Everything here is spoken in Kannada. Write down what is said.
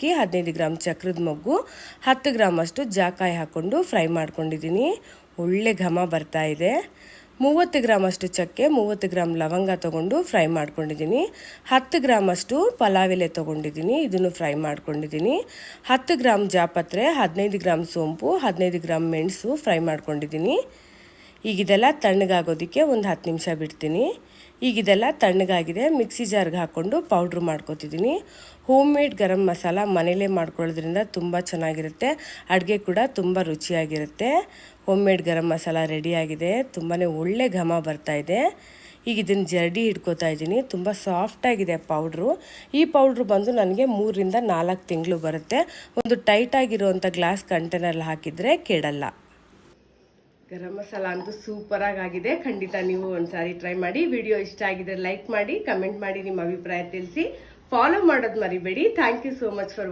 ಏಲಕ್ಕಿ, 15 ಗ್ರಾಮ್ ಚಕ್ರದ ಮೊಗ್ಗು, 10 ಗ್ರಾಮ್ ಅಷ್ಟು ಜಾಕಾಯಿ ಹಾಕ್ಕೊಂಡು ಫ್ರೈ ಮಾಡ್ಕೊಂಡಿದ್ದೀನಿ. ಒಳ್ಳೆ ಘಮ ಬರ್ತಾ ಇದೆ. 30 ಗ್ರಾಮ್ ಅಷ್ಟು ಚಕ್ಕೆ, 30 ಗ್ರಾಮ್ ಲವಂಗ ತೊಗೊಂಡು ಫ್ರೈ ಮಾಡ್ಕೊಂಡಿದ್ದೀನಿ. 10 ಗ್ರಾಮ್ ಅಷ್ಟು ಪಲಾವ್ ಎಲೆ ತೊಗೊಂಡಿದ್ದೀನಿ, ಇದನ್ನು ಫ್ರೈ ಮಾಡ್ಕೊಂಡಿದ್ದೀನಿ. 10 ಗ್ರಾಮ್ ಜಾಪತ್ರೆ, 15 ಗ್ರಾಮ್ ಸೋಂಪು, 15 ಗ್ರಾಮ್ ಮೆಣಸು ಫ್ರೈ ಮಾಡ್ಕೊಂಡಿದ್ದೀನಿ. ಈಗ ಇದೆಲ್ಲ ತಣ್ಣಗಾಗೋದಕ್ಕೆ ಒಂದು 10 ನಿಮಿಷ ಬಿಡ್ತೀನಿ. ಈಗ ಇದೆಲ್ಲ ತಣ್ಣಗಾಗಿದೆ. ಮಿಕ್ಸಿ ಜಾರ್ಗೆ ಹಾಕ್ಕೊಂಡು powder ಮಾಡ್ಕೊತಿದ್ದೀನಿ. Home made garam masala ಮನೇಲೇ ಮಾಡ್ಕೊಳ್ಳೋದ್ರಿಂದ ತುಂಬ ಚೆನ್ನಾಗಿರುತ್ತೆ, ಅಡುಗೆ ಕೂಡ ತುಂಬ ರುಚಿಯಾಗಿರುತ್ತೆ. ಹೋಮ್ ಮೇಡ್ ಗರಂ ಮಸಾಲ ರೆಡಿಯಾಗಿದೆ. ತುಂಬಾ ಒಳ್ಳೆ ಘಮ ಬರ್ತಾಯಿದೆ. ಈಗ ಇದನ್ನು ಜರಡಿ ಹಿಡ್ಕೋತಾ ಇದ್ದೀನಿ. ತುಂಬ ಸಾಫ್ಟಾಗಿದೆ ಪೌಡ್ರು. ಈ ಪೌಡ್ರು ಬಂದು ನನಗೆ 3 ರಿಂದ 4 ತಿಂಗಳು ಬರುತ್ತೆ. ಒಂದು ಟೈಟಾಗಿರುವಂಥ ಗ್ಲಾಸ್ ಕಂಟೈನರ್ಲ್ಲಿ ಹಾಕಿದರೆ ಕೆಡಲ್ಲ. ಗರಂ ಮಸಾಲ ಅಂತೂ ಸೂಪರಾಗಿ ಆಗಿದೆ. ಖಂಡಿತ ನೀವು ಒಂದ್ಸಾರಿ ಟ್ರೈ ಮಾಡಿ. ವಿಡಿಯೋ ಇಷ್ಟ ಆಗಿದ್ರೆ ಲೈಕ್ ಮಾಡಿ, ಕಮೆಂಟ್ ಮಾಡಿ, ನಿಮ್ಮ ಅಭಿಪ್ರಾಯ ತಿಳಿಸಿ. ಫಾಲೋ ಮಾಡೋದು ಮರಿಬೇಡಿ. Thank you so much for